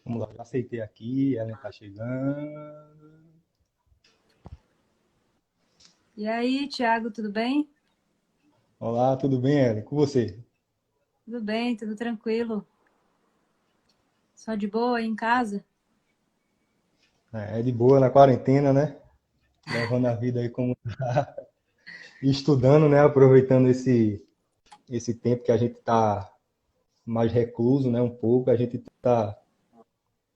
Vamos lá, já aceitei aqui, Ellen tá chegando. E aí, Thiago, tudo bem? Olá, tudo bem, Ellen? Com você? Tudo bem, tudo tranquilo. Só de boa aí em casa? É de boa na quarentena, né? Levando a vida aí como e estudando, né? Aproveitando esse tempo que a gente tá mais recluso, né? Um pouco, a gente tá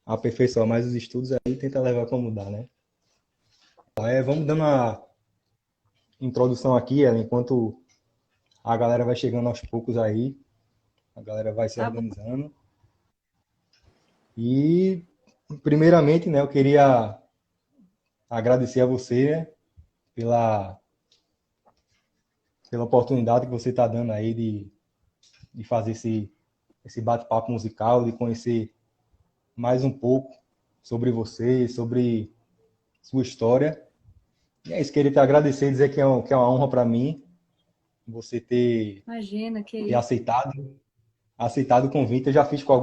aperfeiçoar mais os estudos aí e tenta levar como dá, né? Vamos dando uma introdução aqui, Ellen, enquanto a galera vai chegando aos poucos aí, a galera vai se Tá bom. organizando. E, primeiramente, né, eu queria agradecer a você, né, pela pela oportunidade que você está dando aí de fazer esse bate-papo musical, de conhecer mais um pouco sobre você, sobre sua história. E é isso, queria te agradecer e dizer que é uma honra para mim você Imagina, que ter isso. aceitado o convite. Eu já fiz com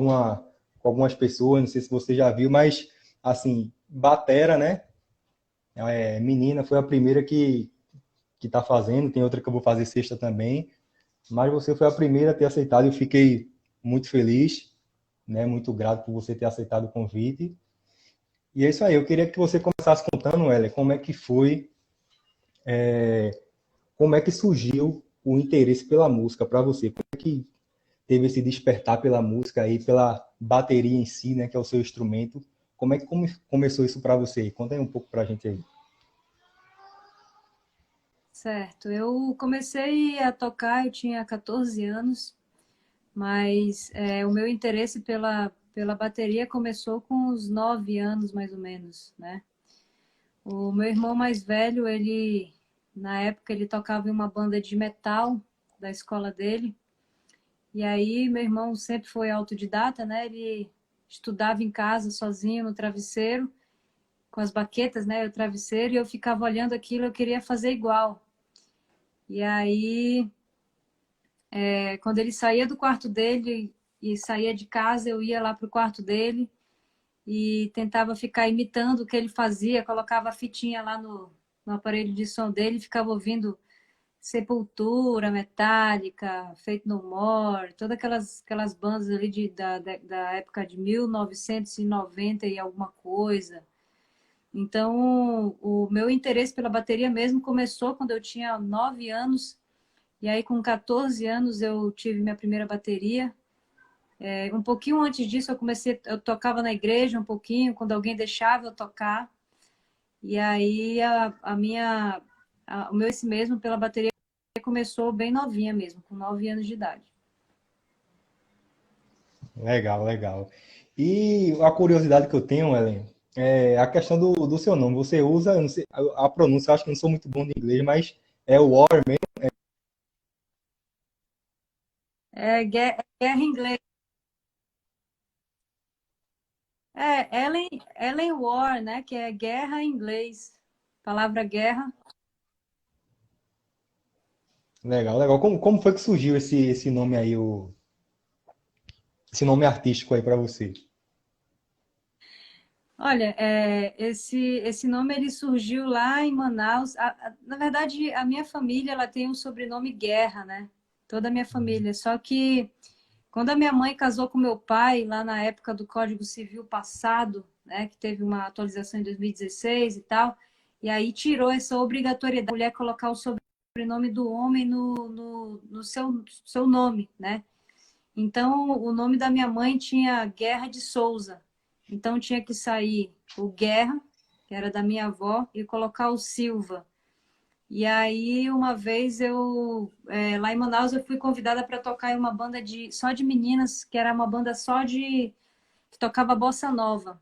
algumas pessoas, não sei se você já viu, mas, assim, batera, né? Menina, foi a primeira que está fazendo, tem outra que eu vou fazer sexta também. Mas você foi a primeira a ter aceitado. Eu fiquei muito feliz, né? Muito grato por você ter aceitado o convite. E é isso aí. Eu queria que você começasse contando, Heller, como é que foi, como é que surgiu o interesse pela música para você? Como é que teve esse despertar pela música aí, pela bateria em si, né? Que é o seu instrumento. Como é que começou isso para você? Conta aí um pouco para a gente aí. Certo. Eu comecei a tocar, eu tinha 14 anos, mas o meu interesse pela bateria começou com uns 9 anos, mais ou menos, né? O meu irmão mais velho, na época, ele tocava em uma banda de metal da escola dele. E aí, meu irmão sempre foi autodidata, né? Ele estudava em casa sozinho no travesseiro, com as baquetas, né? O travesseiro, e eu ficava olhando aquilo, eu queria fazer igual. E aí, quando ele saía do quarto dele e saía de casa, eu ia lá pro quarto dele e tentava ficar imitando o que ele fazia, colocava a fitinha lá no aparelho de som dele e ficava ouvindo Sepultura, Metallica, Faith No More, todas aquelas bandas ali da época de 1990 e alguma coisa. Então, o meu interesse pela bateria mesmo começou quando eu tinha 9 anos, e aí com 14 anos eu tive minha primeira bateria. Um pouquinho antes disso eu tocava na igreja um pouquinho, quando alguém deixava eu tocar, e aí o meu esse mesmo pela bateria começou bem novinha mesmo, com 9 anos de idade. Legal, legal. E a curiosidade que eu tenho, Ellen, é a questão do seu nome. Você usa, eu não sei, a pronúncia, eu acho que não sou muito bom de inglês, mas é War mesmo. Guerra em inglês. Ellen War, né? Que é guerra em inglês. Palavra guerra. Legal, legal. Como foi que surgiu esse nome aí, esse nome artístico aí para você? Olha, esse nome ele surgiu lá em Manaus. Na verdade, a minha família ela tem um sobrenome Guerra, né? Toda a minha família. Só que quando a minha mãe casou com meu pai, lá na época do Código Civil passado, né, que teve uma atualização em 2016 e tal, e aí tirou essa obrigatoriedade da mulher colocar o sobrenome do homem no seu nome, né? Então, o nome da minha mãe tinha Guerra de Souza. Então, tinha que sair o Guerra, que era da minha avó, e colocar o Silva. E aí, uma vez lá em Manaus, eu fui convidada para tocar em uma banda só de meninas, que era uma banda que tocava bossa nova.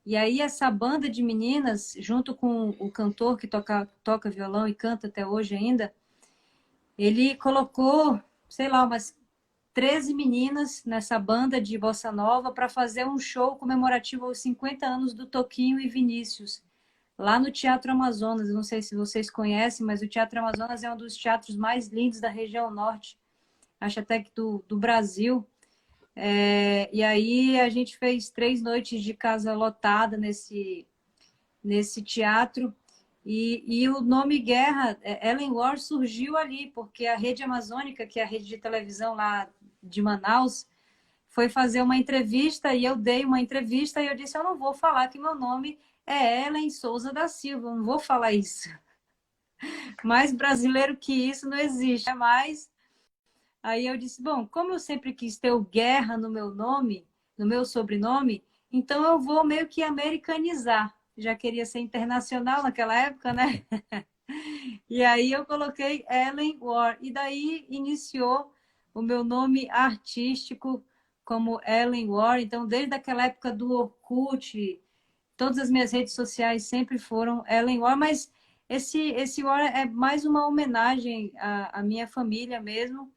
E aí, essa banda de meninas, junto com o cantor que toca violão e canta até hoje ainda, ele colocou, sei lá, umas 13 meninas nessa banda de bossa nova para fazer um show comemorativo aos 50 anos do Toquinho e Vinícius, lá no Teatro Amazonas. Eu não sei se vocês conhecem, mas o Teatro Amazonas é um dos teatros mais lindos da região norte, acho até que do Brasil. E aí a gente fez 3 noites de casa lotada nesse teatro. E o nome Guerra, Ellen War, surgiu ali, porque a Rede Amazônica, que é a rede de televisão lá de Manaus, foi fazer uma entrevista e eu dei uma entrevista e eu disse, eu não vou falar que meu nome é Ellen Souza da Silva, eu não vou falar isso. Mais brasileiro que isso não existe. Mas aí eu disse, bom, como eu sempre quis ter o Guerra no meu nome, no meu sobrenome, então eu vou meio que americanizar. Já queria ser internacional naquela época, né? E aí eu coloquei Ellen War. E daí iniciou o meu nome artístico como Ellen War. Então, desde aquela época do Orkut, todas as minhas redes sociais sempre foram Ellen War, mas esse War é mais uma homenagem à minha família mesmo,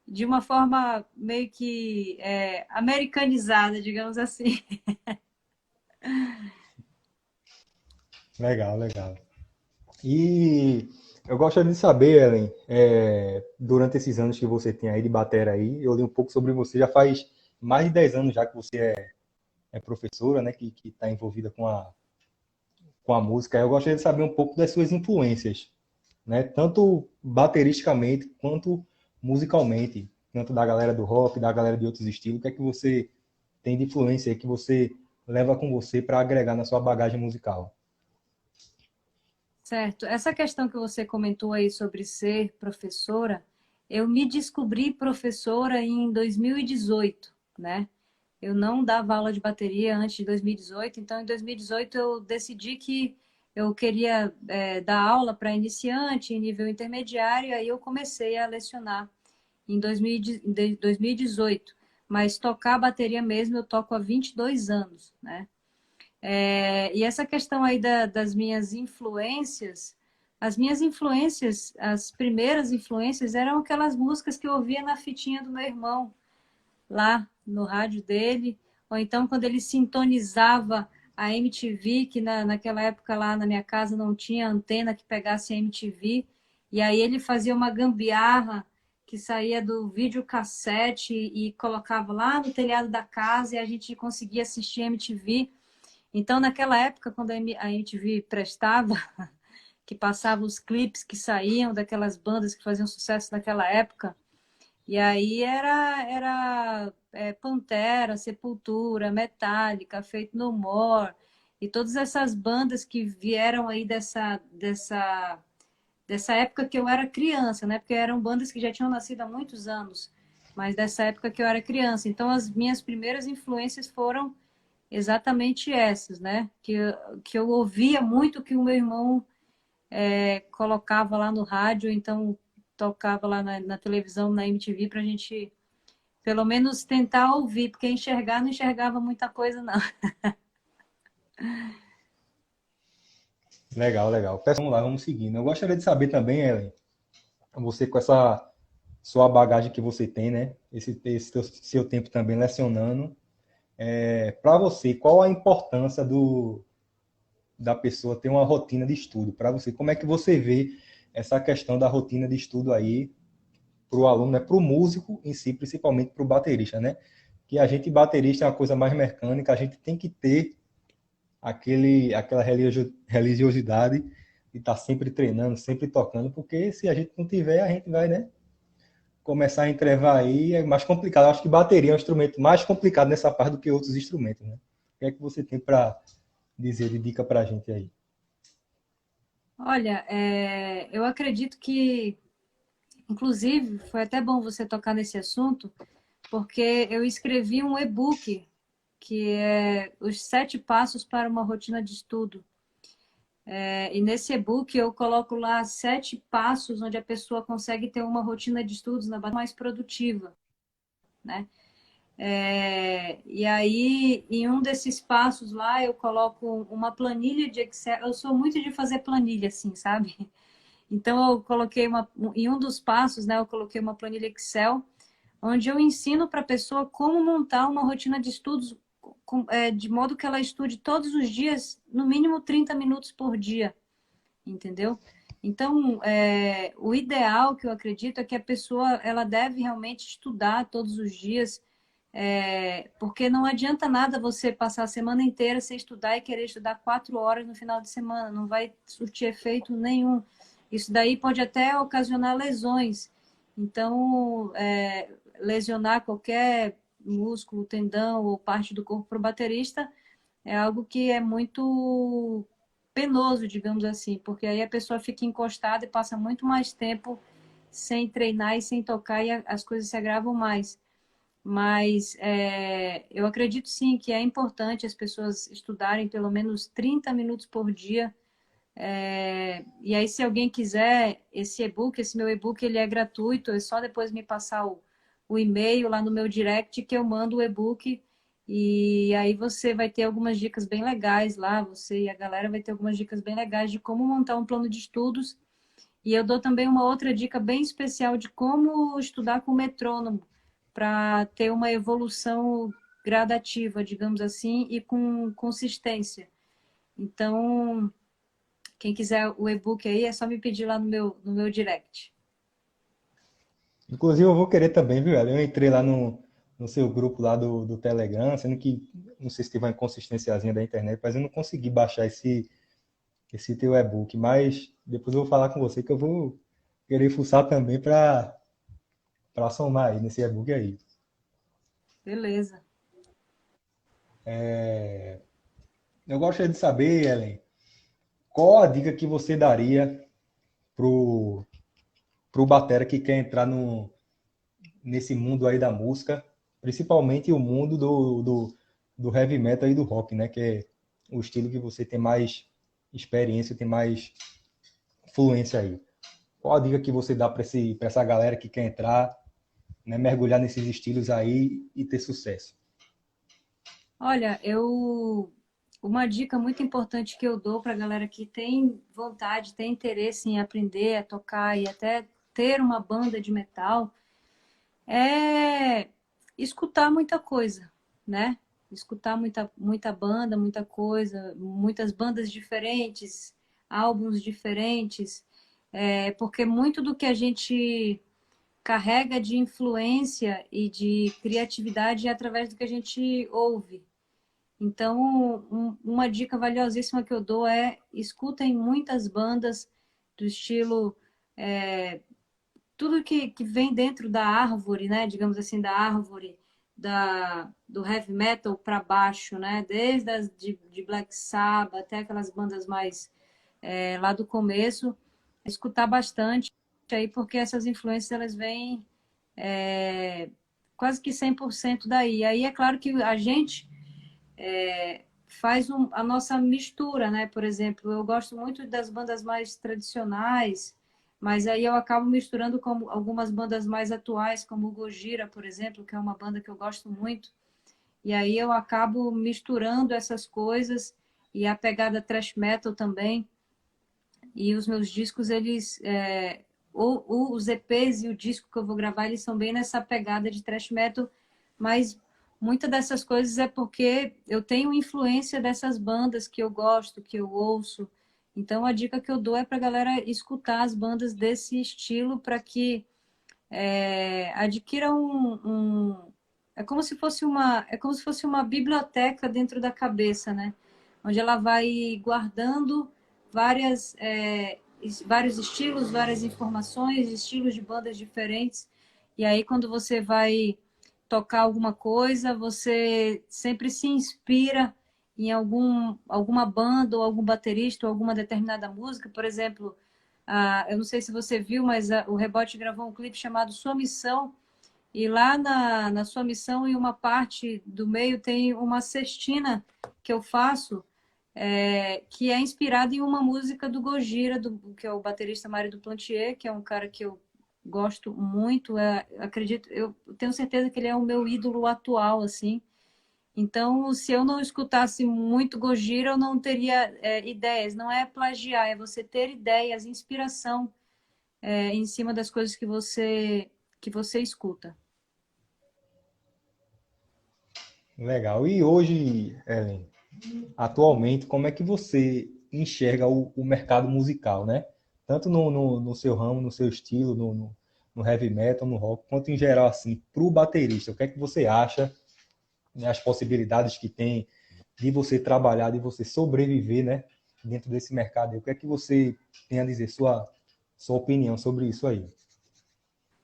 de uma forma meio que americanizada, digamos assim. Legal, legal. E eu gostaria de saber, Ellen, durante esses anos que você tem aí de batera aí, eu li um pouco sobre você, já faz mais de 10 anos já que você é professora, né, que está envolvida com a música. Eu gostaria de saber um pouco das suas influências, né, tanto bateristicamente quanto musicalmente, tanto da galera do rock, da galera de outros estilos, o que é que você tem de influência aí que você leva com você para agregar na sua bagagem musical? Certo. Essa questão que você comentou aí sobre ser professora, eu me descobri professora em 2018, né? Eu não dava aula de bateria antes de 2018, então em 2018 eu decidi que eu queria dar aula para iniciante em nível intermediário, e aí eu comecei a lecionar em 2018. Mas tocar bateria mesmo eu toco há 22 anos, né? E essa questão aí das minhas influências, as minhas influências, as primeiras influências eram aquelas músicas que eu ouvia na fitinha do meu irmão, lá no rádio dele, ou então quando ele sintonizava a MTV, que naquela época lá na minha casa não tinha antena que pegasse a MTV, e aí ele fazia uma gambiarra que saía do videocassete e colocava lá no telhado da casa e a gente conseguia assistir MTV. Então, naquela época, quando a MTV prestava, que passava os clipes que saíam daquelas bandas que faziam sucesso naquela época, e aí era Pantera, Sepultura, Metallica, Faith No More, e todas essas bandas que vieram aí dessa época que eu era criança, né? Porque eram bandas que já tinham nascido há muitos anos, mas dessa época que eu era criança. Então, as minhas primeiras influências foram exatamente essas, né? Que eu ouvia muito que o meu irmão colocava lá no rádio, então tocava lá na televisão, na MTV, para a gente pelo menos tentar ouvir, porque enxergar não enxergava muita coisa, não. Legal, legal. Vamos lá, vamos seguindo. Eu gostaria de saber também, Ellen, você com essa sua bagagem que você tem, né? Esse seu tempo também lecionando. Para você, qual a importância da pessoa ter uma rotina de estudo? Para você, como é que você vê essa questão da rotina de estudo aí para o aluno, né? Para o músico em si, principalmente para o baterista, né? Que a gente, baterista, é uma coisa mais mecânica, a gente tem que ter aquela religiosidade de estar sempre treinando, sempre tocando, porque se a gente não tiver, a gente vai, né? Começar a entrevar aí é mais complicado. Eu acho que bateria é um instrumento mais complicado nessa parte do que outros instrumentos, né? O que é que você tem para dizer de dica para a gente aí? Olha, eu acredito que, inclusive, foi até bom você tocar nesse assunto, porque eu escrevi um e-book que é Os 7 Passos para uma Rotina de Estudo. E nesse e-book eu coloco lá 7 passos onde a pessoa consegue ter uma rotina de estudos mais produtiva, né? E aí, em um desses passos lá, eu coloco uma planilha de Excel. Eu sou muito de fazer planilha, assim, sabe? Então, eu coloquei em um dos passos, né? Eu coloquei uma planilha Excel, onde eu ensino para a pessoa como montar uma rotina de estudos de modo que ela estude todos os dias, no mínimo 30 minutos por dia, entendeu? Então, o ideal que eu acredito é que a pessoa ela deve realmente estudar todos os dias, Porque não adianta nada você passar a semana inteira sem estudar e querer estudar 4 horas no final de semana, não vai surtir efeito nenhum. Isso daí pode até ocasionar lesões. Então, lesionar qualquer músculo, tendão ou parte do corpo para o baterista é algo que é muito penoso, digamos assim, porque aí a pessoa fica encostada e passa muito mais tempo sem treinar e sem tocar e as coisas se agravam mais. Mas eu acredito sim que é importante as pessoas estudarem pelo menos 30 minutos por dia. E aí, se alguém quiser esse e-book, esse meu e-book, ele é gratuito, é só depois me passar o e-mail lá no meu direct que eu mando o e-book. E aí você vai ter algumas dicas bem legais lá, você e a galera vai ter algumas dicas bem legais de como montar um plano de estudos. E eu dou também uma outra dica bem especial de como estudar com metrônomo, para ter uma evolução gradativa, digamos assim, e com consistência. Então, quem quiser o e-book aí, é só me pedir lá no meu direct. Inclusive, eu vou querer também, viu, Ellen? Eu entrei lá no seu grupo lá do Telegram, sendo que não sei se teve uma inconsistênciazinha da internet, mas eu não consegui baixar esse teu e-book. Mas depois eu vou falar com você que eu vou querer fuçar também para somar aí nesse e-book aí. Beleza. Eu gostaria de saber, Ellen, qual a dica que você daria pro, pro batera que quer entrar nesse mundo aí da música, principalmente o mundo do heavy metal e do rock, né? Que é o estilo que você tem mais experiência, tem mais fluência aí. Qual a dica que você dá para essa galera que quer entrar, né, mergulhar nesses estilos aí e ter sucesso? Olha, uma dica muito importante que eu dou para a galera que tem vontade, tem interesse em aprender a tocar e até ter uma banda de metal é escutar muita coisa, né? Escutar muita banda, muita coisa, muitas bandas diferentes, álbuns diferentes, porque muito do que a gente carrega de influência e de criatividade é através do que a gente ouve. Então, uma dica valiosíssima que eu dou é escutem muitas bandas do estilo tudo que vem dentro da árvore, né? Digamos assim, da árvore do heavy metal para baixo, né? Desde as de Black Sabbath até aquelas bandas mais lá do começo, escutar bastante aí, porque essas influências elas vêm quase que 100% daí. Aí é claro que a gente faz a nossa mistura, né? Por exemplo, eu gosto muito das bandas mais tradicionais, mas aí eu acabo misturando com algumas bandas mais atuais, como o Gojira, por exemplo, que é uma banda que eu gosto muito. E aí eu acabo misturando essas coisas e a pegada thrash metal também. E os meus discos, eles os EPs e o disco que eu vou gravar, eles são bem nessa pegada de thrash metal, mas muitas dessas coisas é porque eu tenho influência dessas bandas que eu gosto, que eu ouço. Então a dica que eu dou é para a galera escutar as bandas desse estilo para que adquira é como se fosse uma biblioteca dentro da cabeça, né? Onde ela vai guardando vários estilos, várias informações, estilos de bandas diferentes. E aí, quando você vai tocar alguma coisa, você sempre se inspira em alguma banda ou algum baterista ou alguma determinada música. Por exemplo, eu não sei se você viu, mas o Rebote gravou um clipe chamado Sua Missão, e lá na Sua Missão, em uma parte do meio, tem uma cestina que eu faço, que é inspirada em uma música do Gojira, que é o baterista Mário do Plantier, que é um cara que eu gosto muito. Acredito, eu tenho certeza que ele é o meu ídolo atual, assim. Então, se eu não escutasse muito Gojira, eu não teria ideias. Não é plagiar, é você ter ideias, inspiração em cima das coisas que você escuta. Legal. E hoje, Ellen, atualmente, como é que você enxerga o mercado musical, né? Tanto no seu ramo, no seu estilo, no heavy metal, no rock, quanto em geral, assim, para o baterista? O que é que você acha, né, as possibilidades que tem de você trabalhar, de você sobreviver, né, dentro desse mercado? O que é que você tem a dizer, sua opinião sobre isso aí?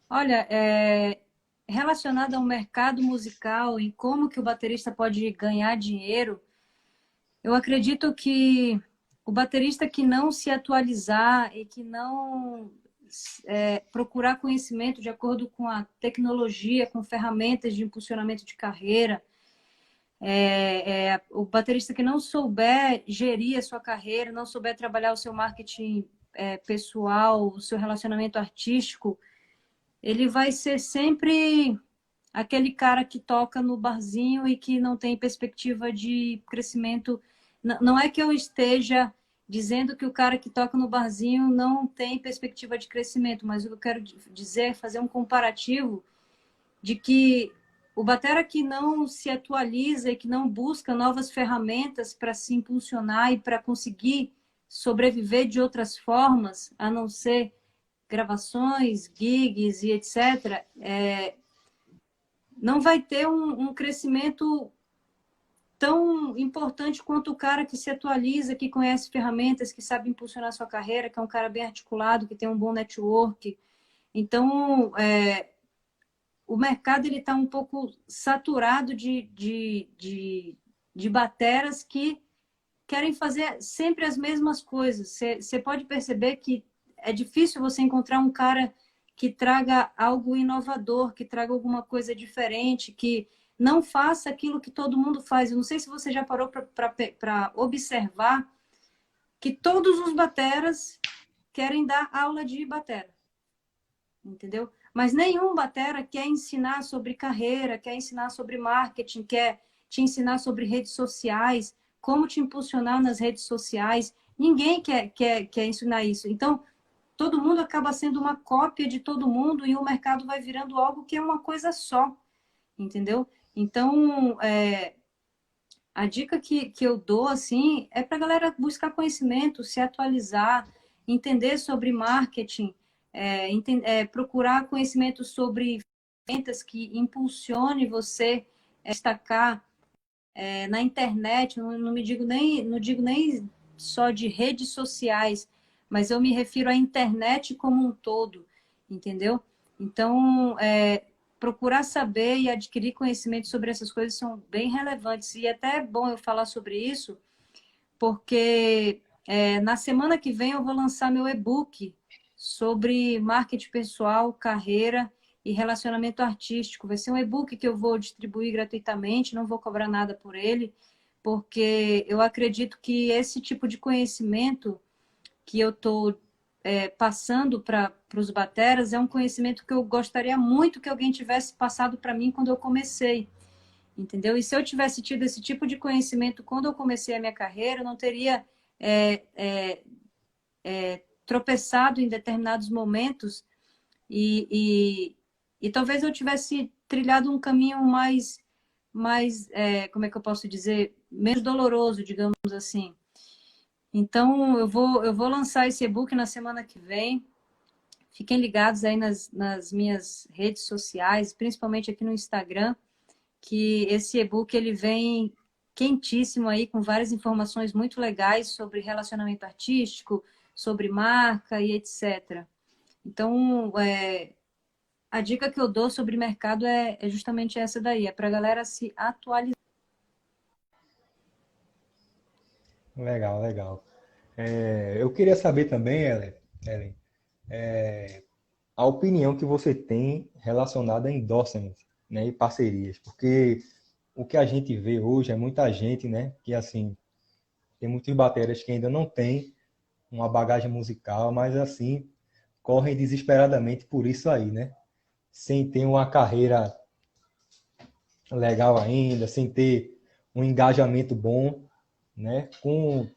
Olha, relacionado ao mercado musical e como que o baterista pode ganhar dinheiro, eu acredito que o baterista que não se atualizar e que não procurar conhecimento de acordo com a tecnologia, com ferramentas de impulsionamento de carreira, o baterista que não souber gerir a sua carreira, não souber trabalhar o seu marketing pessoal, o seu relacionamento artístico, ele vai ser sempre aquele cara que toca no barzinho e que não tem perspectiva de crescimento. Não é que eu esteja dizendo que o cara que toca no barzinho não tem perspectiva de crescimento, mas o que eu quero dizer é fazer um comparativo de que o batera que não se atualiza e que não busca novas ferramentas para se impulsionar e para conseguir sobreviver de outras formas, a não ser gravações, gigs e etc., não vai ter um crescimento tão importante quanto o cara que se atualiza, que conhece ferramentas, que sabe impulsionar sua carreira, que é um cara bem articulado, que tem um bom network. Então, o mercado ele está um pouco saturado de bateras que querem fazer sempre as mesmas coisas. Você pode perceber que é difícil você encontrar um cara que traga algo inovador, que traga alguma coisa diferente, que não faça aquilo que todo mundo faz. Eu não sei se você já parou para observar que todos os bateras querem dar aula de batera, entendeu? Mas nenhum batera quer ensinar sobre carreira, quer ensinar sobre marketing, quer te ensinar sobre redes sociais, como te impulsionar nas redes sociais. Ninguém quer ensinar isso. Então, todo mundo acaba sendo uma cópia de todo mundo e o mercado vai virando algo que é uma coisa só, entendeu? Então, a dica que eu dou, assim, é para a galera buscar conhecimento, se atualizar, entender sobre marketing, procurar conhecimento sobre ferramentas que impulsione você a destacar na internet. Não digo nem só de redes sociais, mas eu me refiro à internet como um todo, entendeu? Então, procurar saber e adquirir conhecimento sobre essas coisas são bem relevantes. E até é bom eu falar sobre isso, porque na semana que vem eu vou lançar meu e-book sobre marketing pessoal, carreira e relacionamento artístico. Vai ser um e-book que eu vou distribuir gratuitamente, não vou cobrar nada por ele, porque eu acredito que esse tipo de conhecimento que eu estou passando para os bateras é um conhecimento que eu gostaria muito que alguém tivesse passado para mim quando eu comecei, entendeu? E se eu tivesse tido esse tipo de conhecimento quando eu comecei a minha carreira, eu não teria tropeçado em determinados momentos e talvez eu tivesse trilhado um caminho mais como é que eu posso dizer, menos doloroso, digamos assim. Então, eu vou lançar esse e-book na semana que vem. Fiquem ligados aí nas minhas redes sociais, principalmente aqui no Instagram, que esse e-book ele vem quentíssimo aí, com várias informações muito legais sobre relacionamento artístico, sobre marca e etc. Então, a dica que eu dou sobre mercado é justamente essa daí, é para a galera se atualizar. Legal, legal. Eu queria saber também, Ellen, a opinião que você tem relacionada a endorsement, né, e parcerias, porque o que a gente vê hoje é muita gente, né, que assim, tem muitos bateras que ainda não têm uma bagagem musical, mas assim, correm desesperadamente por isso aí, né? Sem ter uma carreira legal ainda, sem ter um engajamento bom, né? Com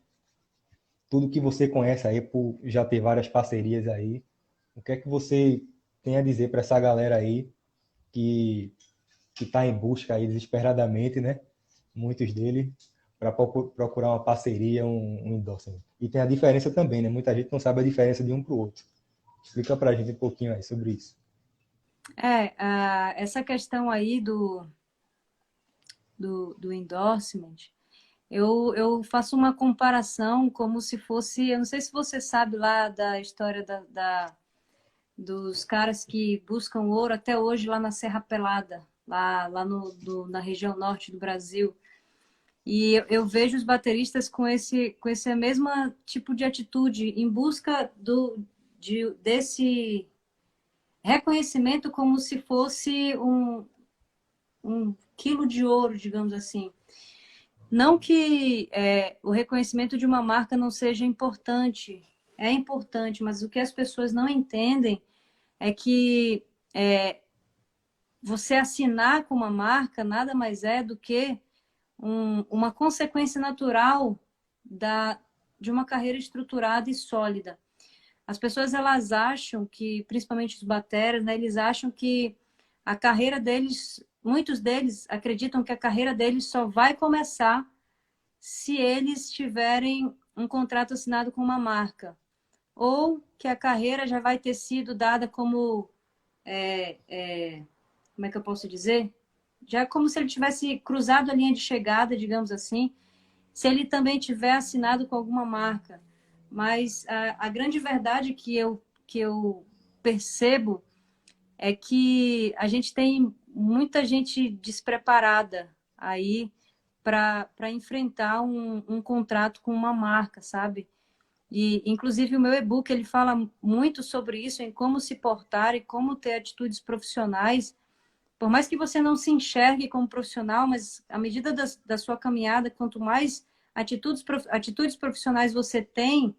tudo que você conhece aí, por já ter várias parcerias aí, o que é que você tem a dizer para essa galera aí que está em busca aí desesperadamente, né? Muitos deles, para procurar uma parceria, um endorsement. E tem a diferença também, né? Muita gente não sabe a diferença de um para o outro. Explica para a gente um pouquinho aí sobre isso. Essa questão aí do endorsement, eu faço uma comparação como se fosse, eu não sei se você sabe lá da história dos caras que buscam ouro até hoje lá na Serra Pelada, lá na região norte do Brasil. E eu vejo os bateristas com esse mesmo tipo de atitude em busca desse reconhecimento como se fosse um quilo de ouro, digamos assim. Não que o reconhecimento de uma marca não seja importante, é importante, mas o que as pessoas não entendem é que você assinar com uma marca nada mais é do que uma consequência natural de uma carreira estruturada e sólida. As pessoas elas acham que, principalmente os bateras, né, eles acham que a carreira deles, muitos deles acreditam que a carreira deles só vai começar se eles tiverem um contrato assinado com uma marca, ou que a carreira já vai ter sido dada como, como é que eu posso dizer? Já como se ele tivesse cruzado a linha de chegada, digamos assim, se ele também tiver assinado com alguma marca. Mas a grande verdade que eu percebo é que a gente tem muita gente despreparada aí para enfrentar um contrato com uma marca, sabe? E, inclusive, o meu e-book ele fala muito sobre isso, em como se portar e como ter atitudes profissionais. Por mais que você não se enxergue como profissional, mas à medida da sua caminhada, quanto mais atitudes profissionais você tem,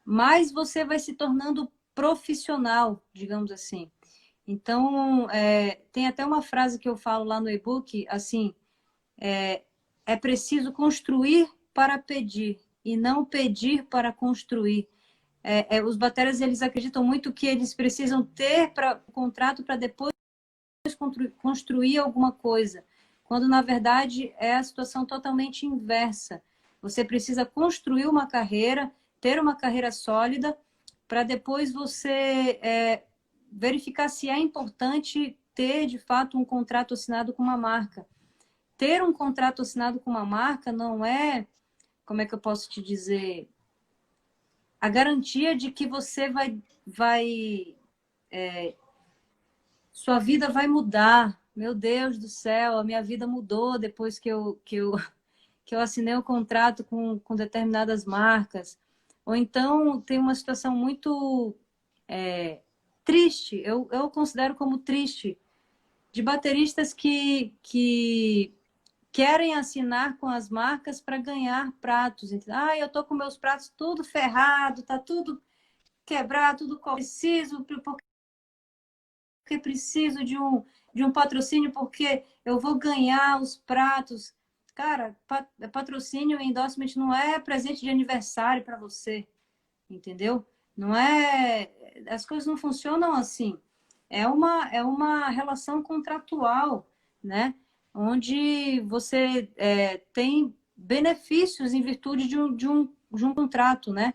mais você vai se tornando profissional, digamos assim. Então, tem até uma frase que eu falo lá no e-book, assim, é preciso construir para pedir e não pedir para construir. Os bateras, eles acreditam muito que eles precisam ter contrato para depois construir alguma coisa, quando na verdade é a situação totalmente inversa. Você precisa construir uma carreira, ter uma carreira sólida, para depois você verificar se é importante ter de fato um contrato assinado com uma marca. Ter um contrato assinado com uma marca não é, como é que eu posso te dizer, a garantia de que você sua vida vai mudar. Meu Deus do céu, a minha vida mudou depois que eu assinei um contrato com determinadas marcas. Ou então tem uma situação muito triste, eu considero como triste, de bateristas que querem assinar com as marcas para ganhar pratos. Ah, eu tô com meus pratos tudo ferrado, tá tudo quebrado, tudo preciso, porque preciso de um patrocínio, porque eu vou ganhar os pratos. Cara, patrocínio e endorsement não é presente de aniversário para você, entendeu? Não é. As coisas não funcionam assim. É uma relação contratual, né? Onde você tem benefícios em virtude de um contrato, né?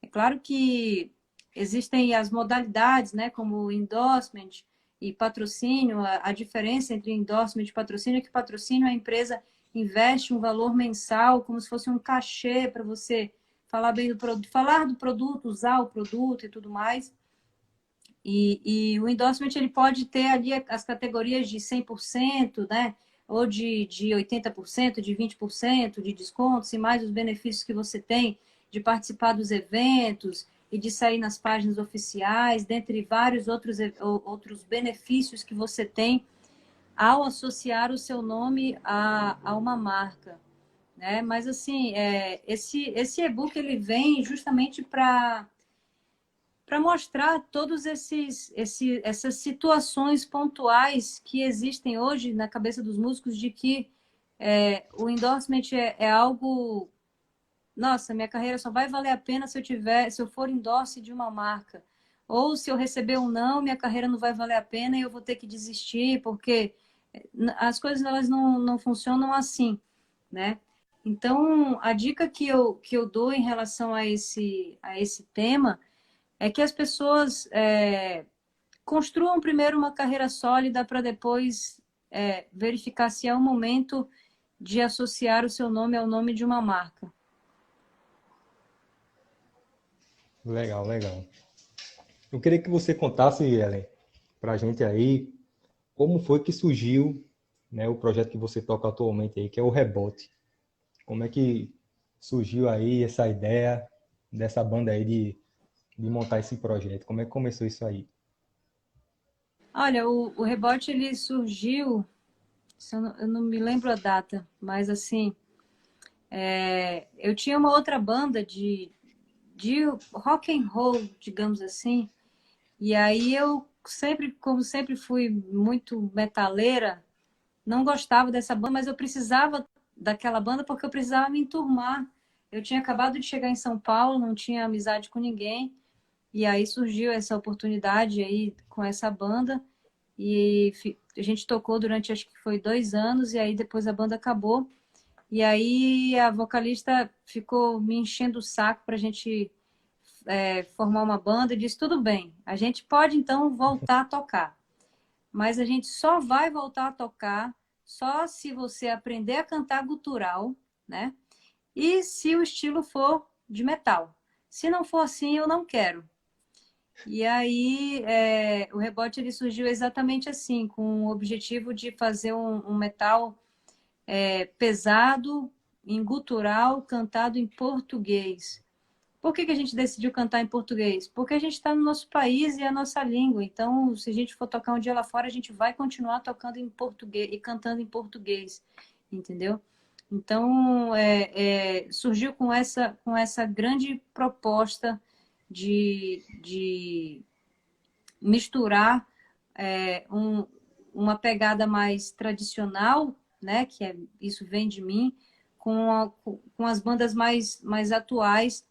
É claro que existem as modalidades, né, como endorsement e patrocínio. A diferença entre endorsement e patrocínio é que patrocínio a empresa investe um valor mensal, como se fosse um cachê para você falar bem do produto, falar do produto, usar o produto e tudo mais. E o endorsement ele pode ter ali as categorias de 100%, né? Ou de 80%, de 20% de descontos, e mais os benefícios que você tem de participar dos eventos e de sair nas páginas oficiais, dentre vários outros benefícios que você tem ao associar o seu nome a uma marca, né? Mas, assim, esse e-book ele vem justamente para mostrar todas essas situações pontuais que existem hoje na cabeça dos músicos de que o endorsement é algo. Nossa, minha carreira só vai valer a pena se eu for endorse de uma marca. Ou se eu receber um não, minha carreira não vai valer a pena e eu vou ter que desistir, porque as coisas elas não funcionam assim, né? Então, a dica que eu dou em relação a esse tema é que as pessoas construam primeiro uma carreira sólida para depois verificar se é o momento de associar o seu nome ao nome de uma marca. Legal, legal. Eu queria que você contasse, Ellen, para a gente aí, como foi que surgiu, né, o projeto que você toca atualmente aí, que é o Rebote. Como é que surgiu aí essa ideia dessa banda aí de montar esse projeto? Como é que começou isso aí? Olha, o Rebote ele surgiu, se eu não me lembro a data, mas assim, eu tinha uma outra banda de rock and roll, digamos assim, e aí eu sempre, como sempre fui muito metaleira, não gostava dessa banda, mas eu precisava daquela banda porque eu precisava me enturmar. Eu tinha acabado de chegar em São Paulo, não tinha amizade com ninguém, e aí surgiu essa oportunidade aí com essa banda, e a gente tocou durante, acho que foi 2 anos, e aí depois a banda acabou, e aí a vocalista ficou me enchendo o saco para a gente formar uma banda, e disse, tudo bem, a gente pode então voltar a tocar, mas a gente só vai voltar a tocar só se você aprender a cantar gutural, né? E se o estilo for de metal. Se não for assim, eu não quero. E aí, o Rebote ele surgiu exatamente assim, com o objetivo de fazer um metal pesado, em gutural, cantado em português. Por que que a gente decidiu cantar em português? Porque a gente está no nosso país e é a nossa língua. Então, se a gente for tocar um dia lá fora, a gente vai continuar tocando em português e cantando em português, entendeu? Então, surgiu com essa grande proposta de misturar uma pegada mais tradicional, né? Isso vem de mim, com as bandas mais atuais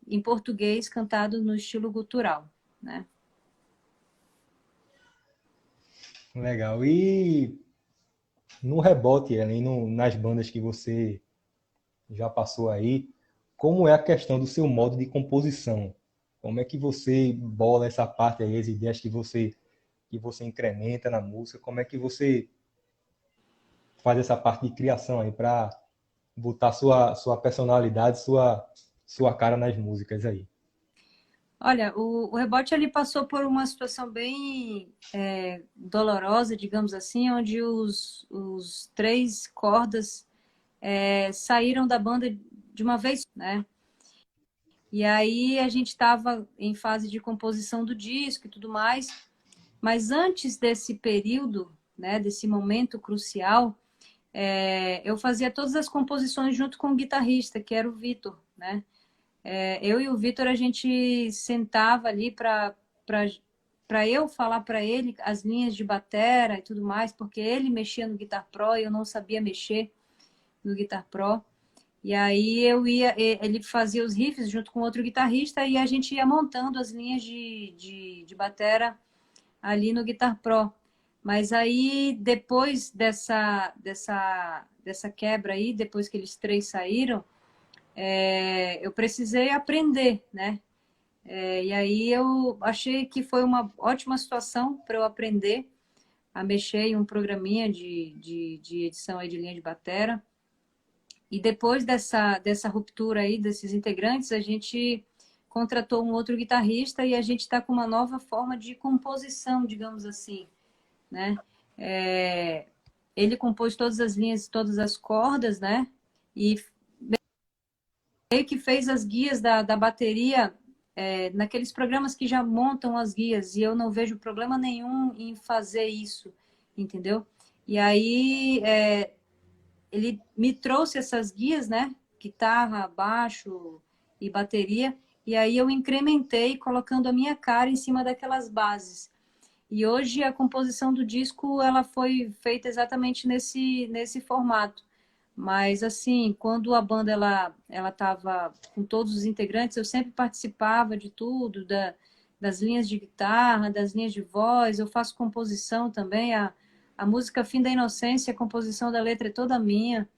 em português cantado no estilo gutural, né? Legal. E no Rebote, Ellen, nas bandas que você já passou aí, como é a questão do seu modo de composição? Como é que você bola essa parte aí, as ideias que você incrementa na música? Como é que você faz essa parte de criação aí para botar sua personalidade, sua cara nas músicas aí? Olha, o Rebote ele passou por uma situação bem dolorosa, digamos assim, onde os três cordas saíram da banda de uma vez, né? E aí a gente estava em fase de composição do disco e tudo mais, mas antes desse período, né, desse momento crucial, eu fazia todas as composições junto com o guitarrista, que era o Vitor, né? Eu e o Vitor, a gente sentava ali para eu falar para ele as linhas de batera e tudo mais, porque ele mexia no Guitar Pro e eu não sabia mexer no Guitar Pro. E aí ele fazia os riffs junto com outro guitarrista e a gente ia montando as linhas de batera ali no Guitar Pro. Mas aí, depois dessa quebra aí, depois que eles três saíram, eu precisei aprender, né? E aí eu achei que foi uma ótima situação para eu aprender a mexer em um programinha de edição aí de linha de batera. E depois dessa ruptura aí, desses integrantes, a gente contratou um outro guitarrista e a gente está com uma nova forma de composição, digamos assim, né? É, ele compôs todas as linhas, todas as cordas, né? E meio que fez as guias da bateria naqueles programas que já montam as guias, e eu não vejo problema nenhum em fazer isso, entendeu? E aí ele me trouxe essas guias, né? Guitarra, baixo e bateria, e aí eu incrementei colocando a minha cara em cima daquelas bases. E hoje a composição do disco ela foi feita exatamente nesse formato. Mas assim, quando a banda ela estava com todos os integrantes, eu sempre participava de tudo, das linhas de guitarra, das linhas de voz, eu faço composição também, a música Fim da Inocência, a composição da letra é toda minha.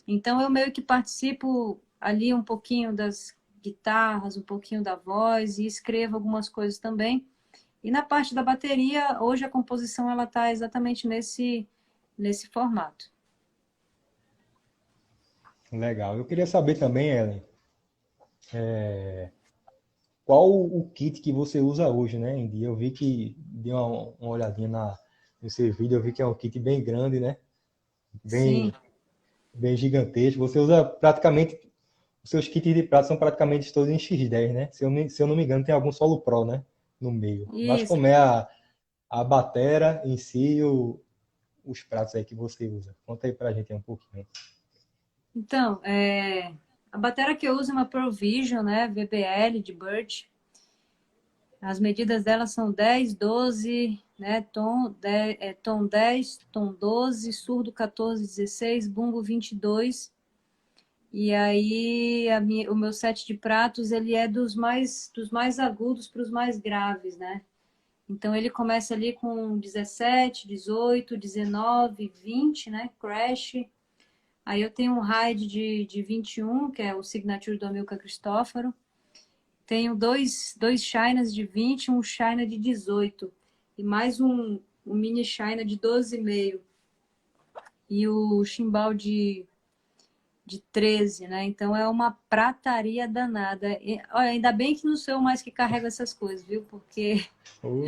Então eu meio que participo ali um pouquinho das guitarras, um pouquinho da voz e escrevo algumas coisas também. E na parte da bateria, hoje a composição ela está exatamente nesse formato. Legal. Eu queria saber também, Ellen, qual o kit que você usa hoje, né, em dia? Eu vi que dei uma olhadinha no seu vídeo, eu vi que é um kit bem grande, né? Sim, Bem, bem gigantesco. Você usa praticamente, os seus kits de prato são praticamente todos em X10, né? Se eu não me engano, tem algum Solo Pro, né? No meio. Mas isso. como é a batera em si e os pratos aí que você usa? Conta aí pra gente um pouquinho. Então, a bateria que eu uso é uma Provision, né? VBL de Birch. As medidas dela são 10, 12, né? Tom 10, tom 12, surdo 14, 16, bumbo 22. E aí o meu set de pratos ele é dos mais agudos para os mais graves, né? Então ele começa ali com 17, 18, 19, 20, né? Crash. Aí eu tenho um RAID de 21, que é o Signature do Amilcar Cristófaro. Tenho dois Chinas de 20, um China de 18. E mais um mini China de 12,5. E o chimbal de 13, né? Então é uma prataria danada. E, olha, ainda bem que não sou eu mais que carrego essas coisas, viu? Porque Oh,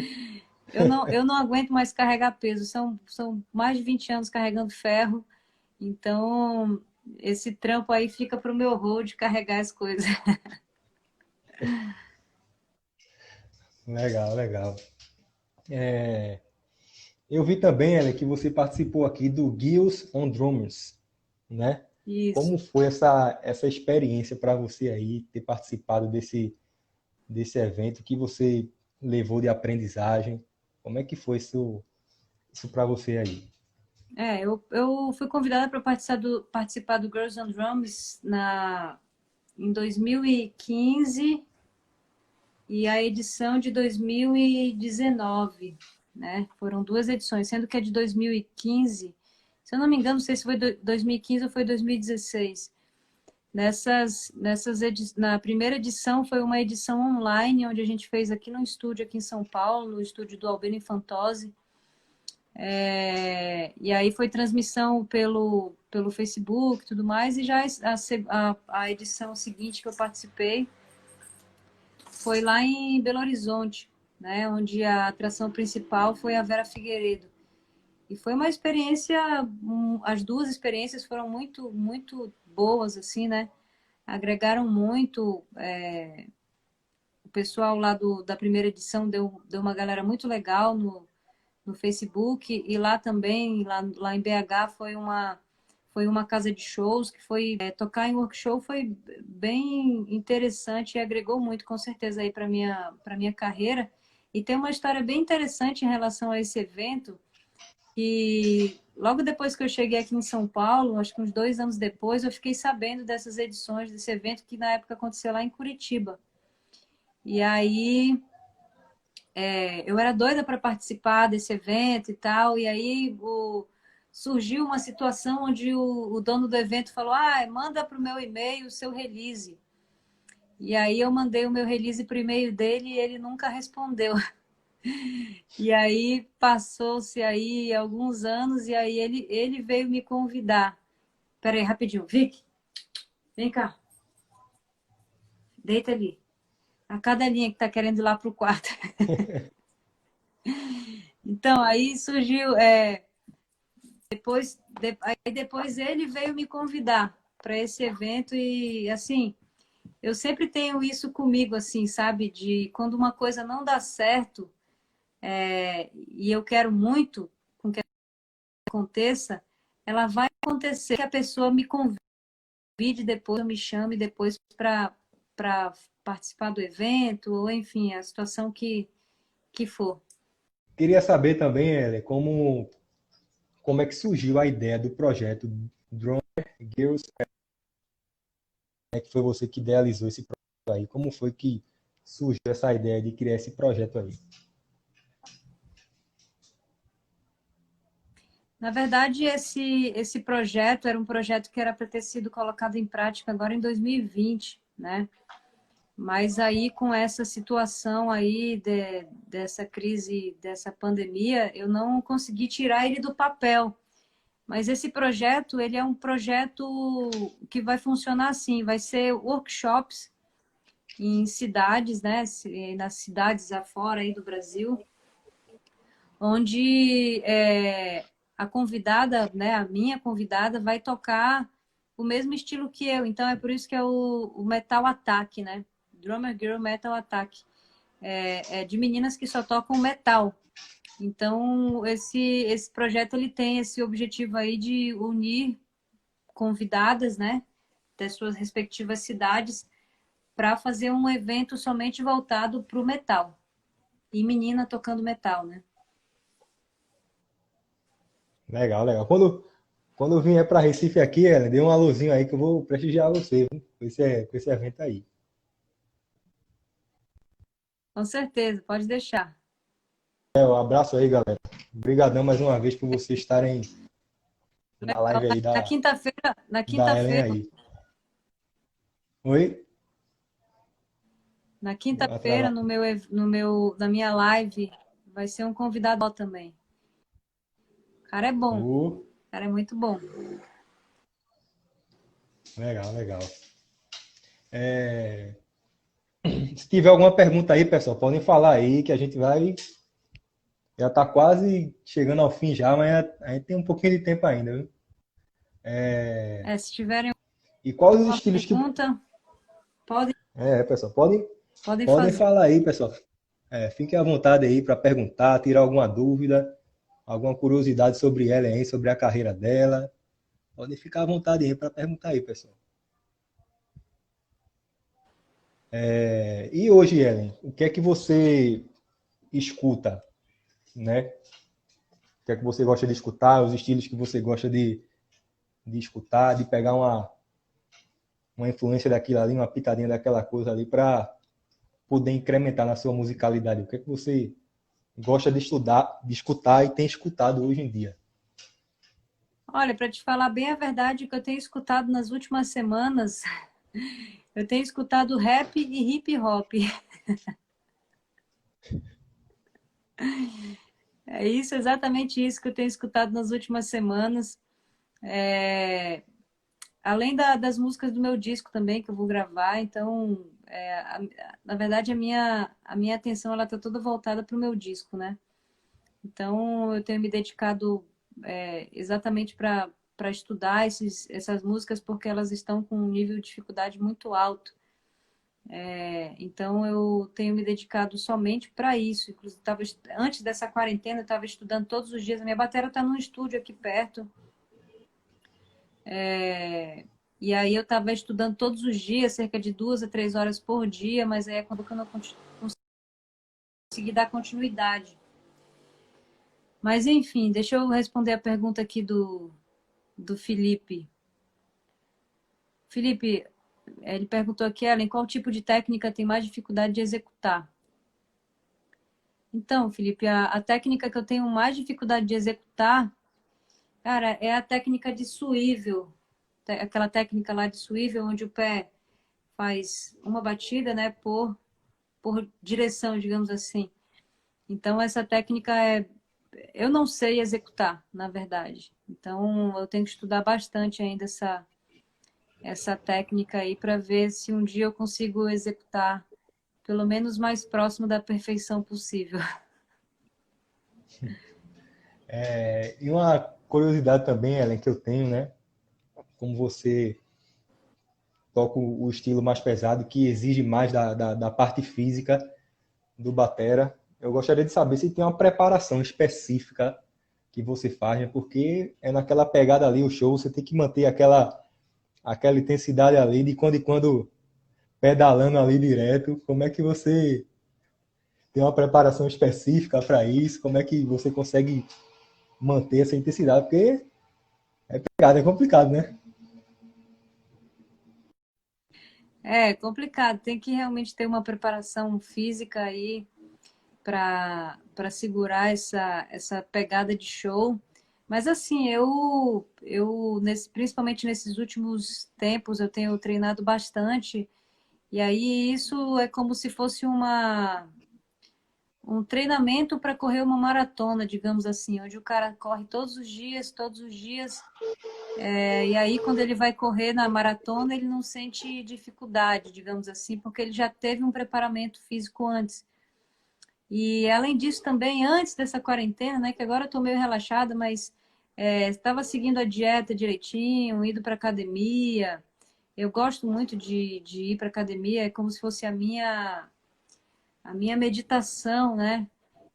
eu não aguento mais carregar peso. São mais de 20 anos carregando ferro. Então, esse trampo aí fica para o meu road carregar as coisas. legal, legal. Eu vi também, Ellen, que você participou aqui do Guild on Drummers, né? Isso. Como foi essa experiência para você aí ter participado desse evento que você levou de aprendizagem? Como é que foi isso para você aí? Eu fui convidada para participar do Girls on Drums em 2015 e a edição de 2019, né? Foram duas edições, sendo que a de 2015, se eu não me engano, não sei se foi 2015 ou foi 2016. Na primeira edição foi uma edição online, onde a gente fez aqui no estúdio, aqui em São Paulo, no estúdio do Albino Infantozzi. E aí foi transmissão pelo Facebook e tudo mais, e já a edição seguinte que eu participei foi lá em Belo Horizonte, né, onde a atração principal foi a Vera Figueiredo. E foi uma experiência, as duas experiências foram muito, muito boas, assim, né? Agregaram muito. O pessoal lá da primeira edição deu uma galera muito legal no Facebook, e lá também, lá em BH, foi uma casa de shows que tocar em workshop foi bem interessante e agregou muito, com certeza, aí para minha carreira. E tem uma história bem interessante em relação a esse evento, e logo depois que eu cheguei aqui em São Paulo, acho que uns 2 anos depois, eu fiquei sabendo dessas edições desse evento que na época aconteceu lá em Curitiba. E aí eu era doida para participar desse evento e tal, e aí surgiu uma situação onde o dono do evento falou: manda para o meu e-mail o seu release. E aí eu mandei o meu release para o e-mail dele e ele nunca respondeu. E aí passou-se aí alguns anos e aí ele veio me convidar. Peraí, rapidinho, Vic, vem cá, deita ali. A cadelinha que tá querendo ir lá pro quarto. Então, aí surgiu, aí depois ele veio me convidar para esse evento e, assim, eu sempre tenho isso comigo, assim, sabe? De quando uma coisa não dá certo, e eu quero muito com que aconteça, ela vai acontecer, que a pessoa me convide depois, me chame depois para participar do evento, ou enfim, a situação que for. Queria saber também, Ellen, como é que surgiu a ideia do projeto Drone Girls, que foi você que idealizou esse projeto aí? Como foi que surgiu essa ideia de criar esse projeto aí? Na verdade, esse projeto era um projeto que era para ter sido colocado em prática agora em 2020, né? Mas aí, com essa situação aí dessa crise, dessa pandemia, eu não consegui tirar ele do papel. Mas esse projeto, ele é um projeto que vai funcionar assim, vai ser workshops em cidades, né, nas cidades afora aí do Brasil, onde a convidada, né, a minha convidada vai tocar o mesmo estilo que eu. Então é por isso que é o Metal Attack, né? Drummer Girl Metal Attack. É de meninas que só tocam metal. Então esse projeto ele tem esse objetivo aí de unir convidadas, né, das suas respectivas cidades para fazer um evento somente voltado para o metal. E menina tocando metal, né? Legal, legal. Quando eu vier para Recife aqui, Ellen, dê um alôzinho aí que eu vou prestigiar você, viu? Com esse evento aí. Com certeza, pode deixar. Um abraço aí, galera. Obrigadão mais uma vez por vocês estarem na Legal. live aí Na da, quinta-feira, na da Ellen quinta-feira, aí. Oi? na Deu uma quinta-feira, travada. na minha live, vai ser um convidado também. O cara é bom, o Oh, cara é muito bom. legal, legal. Se tiver alguma pergunta aí, pessoal, podem falar aí que a gente vai. Já está quase chegando ao fim já, mas a gente tem um pouquinho de tempo ainda, viu? Se tiverem E quais os alguma estilos que. pergunta, podem, Pessoal, podem podem fazer. falar aí, pessoal. Fiquem à vontade aí para perguntar, tirar alguma dúvida, alguma curiosidade sobre ela aí, sobre a carreira dela. Podem ficar à vontade aí para perguntar aí, pessoal. E hoje, Ellen, o que é que você escuta, né? O que é que você gosta de escutar, os estilos que você gosta de escutar, de pegar uma influência daquilo ali, uma pitadinha daquela coisa ali para poder incrementar na sua musicalidade. O que é que você gosta de estudar, de escutar e tem escutado hoje em dia? Olha, para te falar bem a verdade, o que eu tenho escutado nas últimas semanas, eu tenho escutado rap e hip hop. É isso, exatamente isso que eu tenho escutado nas últimas semanas. É, além das músicas do meu disco também, que eu vou gravar, então, na verdade, a minha atenção ela está toda voltada para o meu disco, né? Então, eu tenho me dedicado exatamente para estudar essas músicas, porque elas estão com um nível de dificuldade muito alto. Então, eu tenho me dedicado somente para isso. Inclusive, antes dessa quarentena, eu estava estudando todos os dias. A minha bateria está num estúdio aqui perto. E aí eu estava estudando todos os dias, cerca de 2 a 3 horas por dia, mas aí é quando eu não consegui dar continuidade. Mas enfim, deixa eu responder a pergunta aqui do Felipe. Felipe, ele perguntou aqui, Ellen, qual tipo de técnica tem mais dificuldade de executar? Então, Felipe, a técnica que eu tenho mais dificuldade de executar, cara, é a técnica de swivel. Aquela técnica lá de swivel, onde o pé faz uma batida, né, por direção, digamos assim. Então, essa técnica eu não sei executar, na verdade. Então, eu tenho que estudar bastante ainda essa técnica aí para ver se um dia eu consigo executar pelo menos mais próximo da perfeição possível. E uma curiosidade também, Ellen, que eu tenho, né? Como você toca o estilo mais pesado, que exige mais da parte física do batera, eu gostaria de saber se tem uma preparação específica que você faz, né? Porque é naquela pegada ali, o show, você tem que manter aquela intensidade ali, de quando em quando pedalando ali direto. Como é que você tem uma preparação específica para isso? Como é que você consegue manter essa intensidade? Porque é pegado, é complicado, né? É complicado, tem que realmente ter uma preparação física aí para segurar essa pegada de show. Mas assim, principalmente nesses últimos tempos, eu tenho treinado bastante E aí isso é como se fosse um treinamento para correr uma maratona, digamos assim, onde o cara corre todos os dias, e aí quando ele vai correr na maratona, ele não sente dificuldade, digamos assim, porque ele já teve um preparamento físico antes. E além disso também, antes dessa quarentena, né, que agora eu tô meio relaxada, mas estava seguindo a dieta direitinho, indo para academia. Eu gosto muito de ir para academia, é como se fosse a minha meditação, né?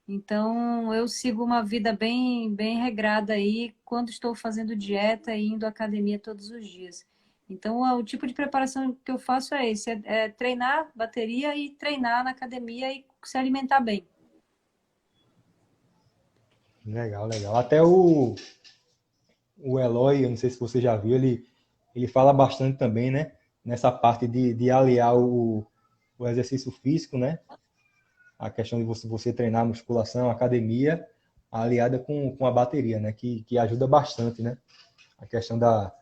Então, eu sigo uma vida bem regrada aí quando estou fazendo dieta e indo à academia todos os dias. Então, o tipo de preparação que eu faço é esse, é treinar bateria e treinar na academia e se alimentar bem. Legal, legal. Até o Eloy, eu não sei se você já viu, ele fala bastante também, né? Nessa parte de aliar o exercício físico, né? A questão de você treinar musculação, academia, aliada com a bateria, né? Que ajuda bastante, né? A questão da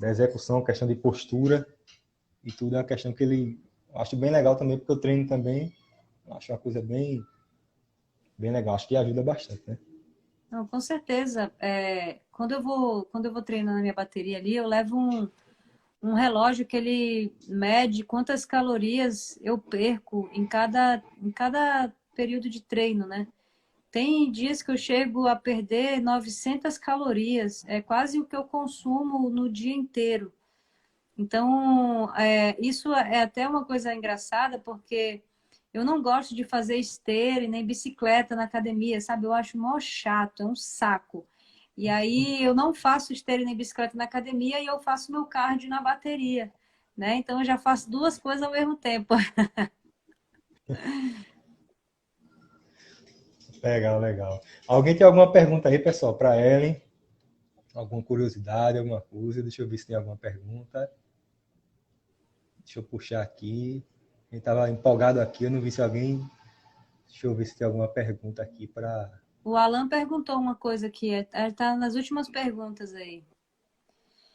execução, a questão de postura e tudo é uma questão que ele eu acho bem legal também, porque eu treino também, acho uma coisa bem legal, acho que ajuda bastante, né? Não, com certeza. Quando eu vou treinar na minha bateria ali, eu levo um relógio que ele mede quantas calorias eu perco em cada período de treino, né? Tem dias que eu chego a perder 900 calorias, é quase o que eu consumo no dia inteiro. Então, isso é até uma coisa engraçada, porque eu não gosto de fazer esteira e nem bicicleta na academia, sabe? Eu acho mó chato, é um saco. E aí eu não faço esteira e nem bicicleta na academia e eu faço meu cardio na bateria, né? Então eu já faço duas coisas ao mesmo tempo. Legal, legal. Alguém tem alguma pergunta aí, pessoal, para Ellen? Alguma curiosidade, alguma coisa? Deixa eu ver se tem alguma pergunta. Deixa eu puxar aqui. Quem estava empolgado aqui, eu não vi se alguém. Deixa eu ver se tem alguma pergunta aqui para. O Alan perguntou uma coisa aqui, está nas últimas perguntas aí.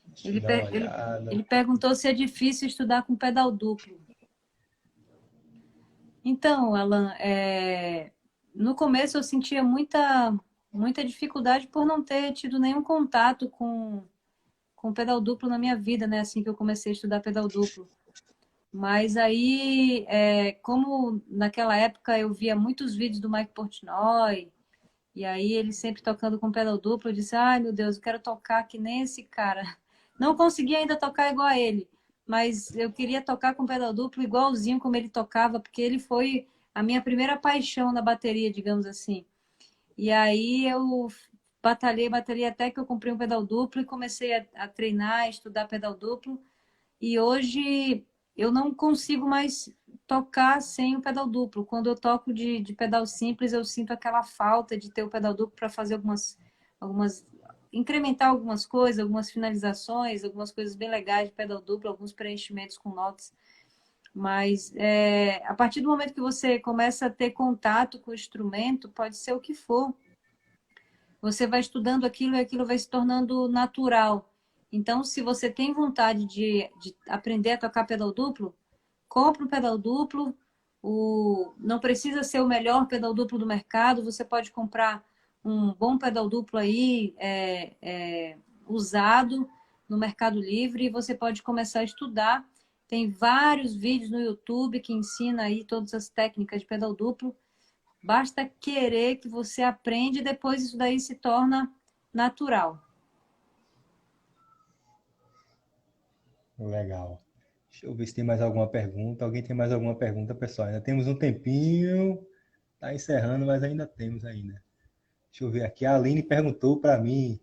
Deixa eu dar uma Ele olhada. perguntou se é difícil estudar com pedal duplo. Então, Alan, no começo eu sentia muita dificuldade por não ter tido nenhum contato com pedal duplo na minha vida, né? Assim que eu comecei a estudar pedal duplo. Mas aí, como naquela época eu via muitos vídeos do Mike Portnoy, e aí ele sempre tocando com pedal duplo, eu disse, ai meu Deus, eu quero tocar que nem esse cara. Não consegui ainda tocar igual a ele, mas eu queria tocar com pedal duplo igualzinho como ele tocava, porque ele foi a minha primeira paixão na bateria, digamos assim. E aí eu batalhei até que eu comprei um pedal duplo e comecei a treinar, a estudar pedal duplo. E hoje eu não consigo mais tocar sem o pedal duplo. Quando eu toco de pedal simples, eu sinto aquela falta de ter o pedal duplo para fazer algumas, incrementar algumas coisas, algumas finalizações, algumas coisas bem legais de pedal duplo, alguns preenchimentos com notas. Mas a partir do momento que você começa a ter contato com o instrumento, pode ser o que for, você vai estudando aquilo e aquilo vai se tornando natural. Então, se você tem vontade de aprender a tocar pedal duplo, compre um pedal duplo. Não precisa ser o melhor pedal duplo do mercado, você pode comprar um bom pedal duplo aí, usado no Mercado Livre, e você pode começar a estudar. Tem vários vídeos no YouTube que ensina aí todas as técnicas de pedal duplo. Basta querer que você aprende e depois isso daí se torna natural. Legal. Deixa eu ver se tem mais alguma pergunta. Alguém tem mais alguma pergunta, pessoal? Ainda temos um tempinho. Tá encerrando, mas ainda temos ainda. Deixa eu ver aqui. A Aline perguntou para mim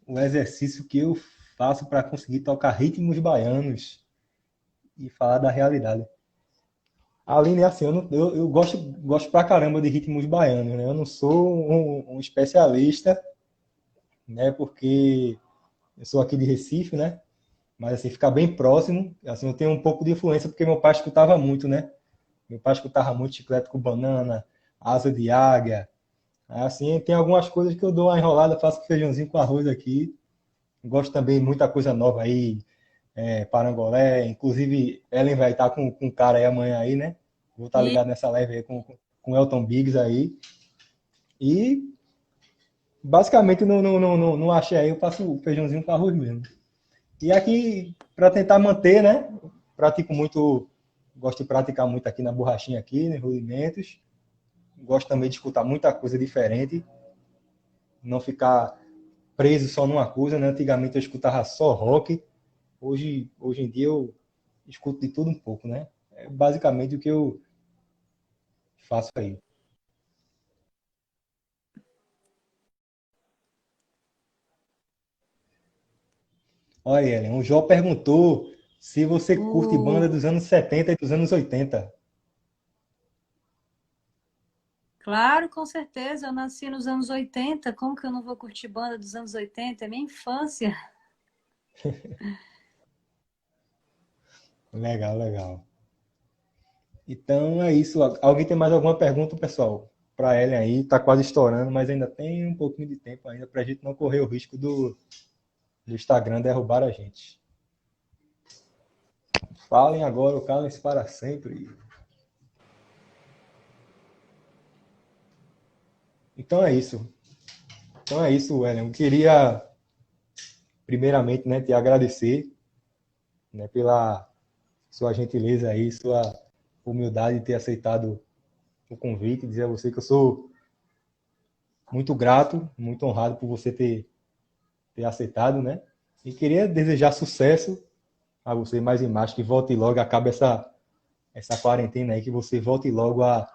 o exercício que eu faço para conseguir tocar ritmos baianos e falar da realidade. A Aline, assim, eu gosto pra caramba de ritmos baianos, né? Eu não sou um especialista, né? Porque eu sou aqui de Recife, né? Mas assim, ficar bem próximo, assim, eu tenho um pouco de influência porque meu pai escutava muito, né? Meu pai escutava muito Chiclete com Banana, Asa de Águia. Assim, tem algumas coisas que eu dou uma enrolada, faço feijãozinho com arroz aqui. Gosto também de muita coisa nova aí, Parangolé. Inclusive, Ellen vai estar com o cara aí amanhã aí, né? Vou estar E ligado nessa live aí com o Elton Biggs aí. E basicamente no achei aí, eu faço o feijãozinho com arroz mesmo. E aqui, para tentar manter, né? Pratico muito, gosto de praticar muito aqui na borrachinha aqui, nos rudimentos. Gosto também de escutar muita coisa diferente, não ficar preso só numa coisa, né? Antigamente eu escutava só rock, hoje em dia eu escuto de tudo um pouco, né? É basicamente o que eu faço aí. Olha, Ellen, o Jó perguntou se você curte banda o... dos anos 70 e dos anos 80. Claro, com certeza, eu nasci nos anos 80. Como que eu não vou curtir banda dos anos 80? É minha infância. Legal, legal. Então é isso. Alguém tem mais alguma pergunta, pessoal? Para Ellen aí, tá quase estourando, mas ainda tem um pouquinho de tempo ainda para a gente não correr o risco do Instagram derrubar a gente. Falem agora, o calem-se para sempre. Então é isso. Então é isso, Ellen. Eu queria, primeiramente, né, te agradecer, né, pela sua gentileza aí, sua humildade de ter aceitado o convite, dizer a você que eu sou muito grato, muito honrado por você ter aceitado, né? E queria desejar sucesso a você mais e mais, que volte logo, acabe essa quarentena aí, que você volte logo a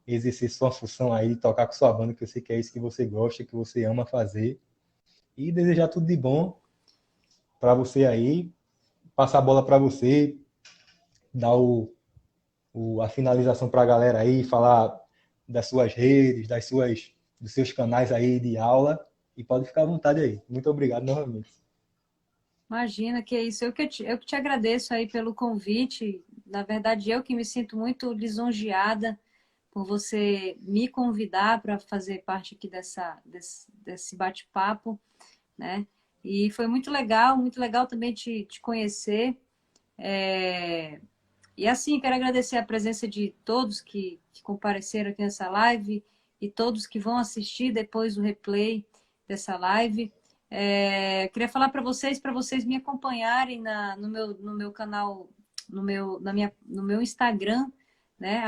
exercer sua função aí de tocar com sua banda, que eu sei que é isso que você gosta, que você ama fazer. E desejar tudo de bom para você aí, passar a bola para você, dar a finalização para a galera aí, falar das suas redes, dos seus canais aí de aula, e pode ficar à vontade aí. Muito obrigado novamente. Imagina que é isso. Eu que te agradeço aí pelo convite. Na verdade, eu que me sinto muito lisonjeada por você me convidar para fazer parte aqui desse bate-papo, né? E foi muito legal também te conhecer. É, E assim, quero agradecer a presença de todos que compareceram aqui nessa live e todos que vão assistir depois o replay dessa live. Queria falar para vocês me acompanharem no meu canal, no meu Instagram, né,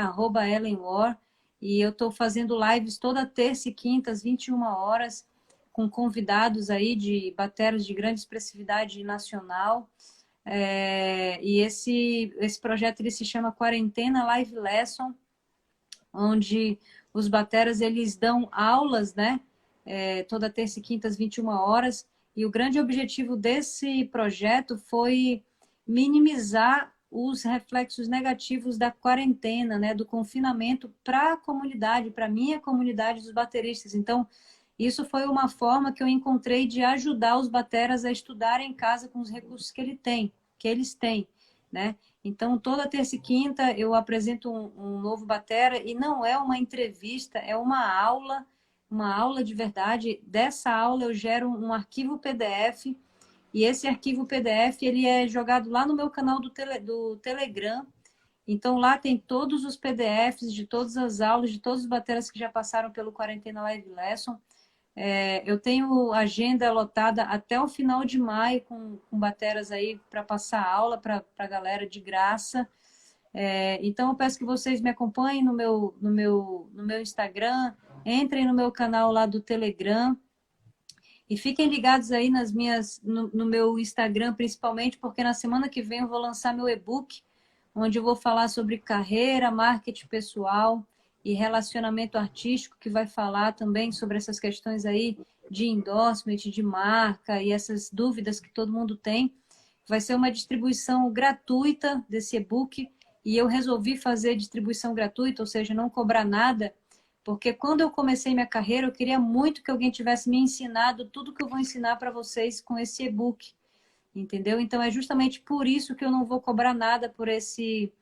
@EllenWar, e eu estou fazendo lives toda terça e quinta, às 21 horas, com convidados aí de bateras de grande expressividade nacional. E esse projeto ele se chama Quarentena Live Lesson, onde os bateras eles dão aulas, né? Toda terça e quinta às 21 horas. E o grande objetivo desse projeto foi minimizar os reflexos negativos da quarentena, né? Do confinamento para a comunidade, para a minha comunidade dos bateristas. Então, isso foi uma forma que eu encontrei de ajudar os bateras a estudarem em casa com os recursos que eles têm, né? Então, toda terça e quinta eu apresento um novo batera e não é uma entrevista, é uma aula de verdade. Dessa aula eu gero um arquivo PDF e esse arquivo PDF ele é jogado lá no meu canal do Telegram. Então, lá tem todos os PDFs de todas as aulas, de todos os bateras que já passaram pelo Quarentena Live Lesson. Eu tenho agenda lotada até o final de maio com bateras aí para passar aula para a galera de graça. Então, eu peço que vocês me acompanhem no meu Instagram, entrem no meu canal lá do Telegram e fiquem ligados aí no meu Instagram, principalmente, porque na semana que vem eu vou lançar meu e-book, onde eu vou falar sobre carreira, marketing pessoal e relacionamento artístico, que vai falar também sobre essas questões aí de endorsement, de marca e essas dúvidas que todo mundo tem. Vai ser uma distribuição gratuita desse e-book e eu resolvi fazer distribuição gratuita, ou seja, não cobrar nada, porque quando eu comecei minha carreira, eu queria muito que alguém tivesse me ensinado tudo que eu vou ensinar para vocês com esse e-book, entendeu? Então é justamente por isso que eu não vou cobrar nada por esse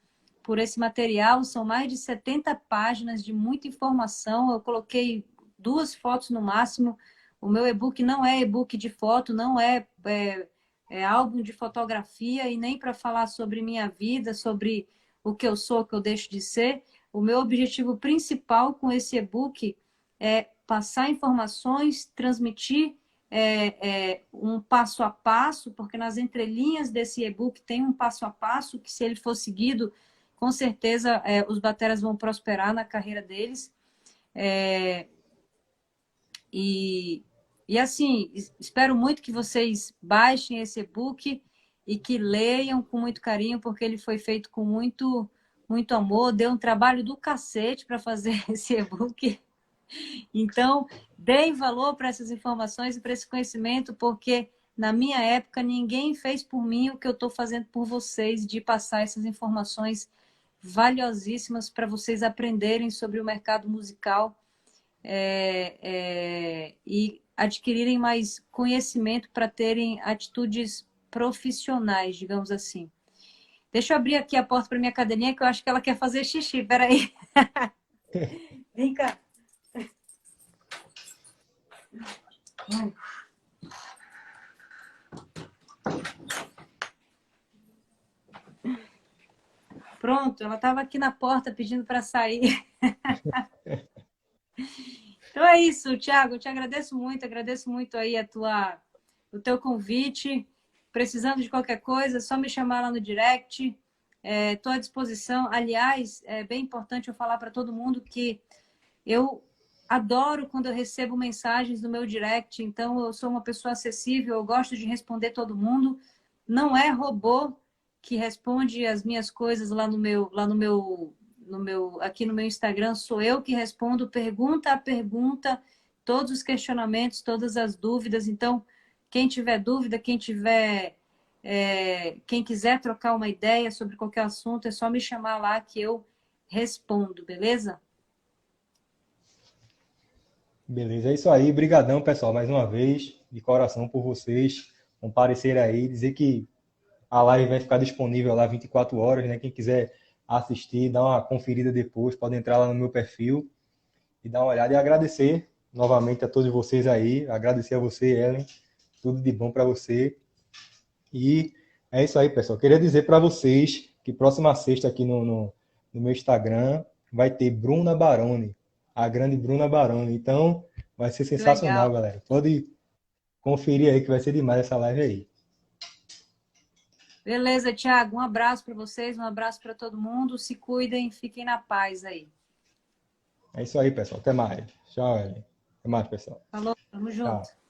material. São mais de 70 páginas de muita informação. Eu coloquei 2 fotos no máximo. O meu e-book não é e-book de foto, não é álbum de fotografia e nem para falar sobre minha vida, sobre o que eu sou, o que eu deixo de ser. O meu objetivo principal com esse e-book é passar informações, transmitir um passo a passo, porque nas entrelinhas desse e-book tem um passo a passo que, se ele for seguido, com certeza os bateras vão prosperar na carreira deles. E assim, espero muito que vocês baixem esse e-book e que leiam com muito carinho, porque ele foi feito com muito, muito amor. Deu um trabalho do cacete para fazer esse e-book. Então, deem valor para essas informações e para esse conhecimento, porque na minha época ninguém fez por mim o que eu estou fazendo por vocês, de passar essas informações valiosíssimas para vocês aprenderem sobre o mercado musical e adquirirem mais conhecimento para terem atitudes profissionais, digamos assim. Deixa eu abrir aqui a porta para minha cadelinha, que eu acho que ela quer fazer xixi. Peraí. Vem cá. Pronto, ela estava aqui na porta pedindo para sair. Então é isso, Thiago, eu te agradeço muito aí o teu convite. Precisando de qualquer coisa, é só me chamar lá no direct. Estou à disposição. Aliás, é bem importante eu falar para todo mundo que eu adoro quando eu recebo mensagens no meu direct, então eu sou uma pessoa acessível, eu gosto de responder todo mundo. Não é robô que responde as minhas coisas aqui no meu Instagram, sou eu que respondo pergunta a pergunta, todos os questionamentos, todas as dúvidas. Então, quem tiver dúvida, quem quiser trocar uma ideia sobre qualquer assunto, é só me chamar lá que eu respondo, beleza? Beleza, é isso aí. Brigadão, pessoal, mais uma vez, de coração por vocês comparecerem aí, dizer que a live vai ficar disponível lá 24 horas, né? Quem quiser assistir, dar uma conferida depois, pode entrar lá no meu perfil e dar uma olhada. E agradecer novamente a todos vocês aí, agradecer a você, Ellen, tudo de bom para você. E é isso aí, pessoal. Queria dizer para vocês que próxima sexta aqui no meu Instagram vai ter Bruna Baroni, a grande Bruna Baroni. Então, vai ser Que sensacional, legal. galera. Pode conferir aí que vai ser demais essa live aí. Beleza, Thiago. Um abraço para vocês, um abraço para todo mundo. Se cuidem, fiquem na paz aí. É isso aí, pessoal. Até mais. Tchau, Ellen. Até mais, pessoal. Falou, tamo junto. Tchau.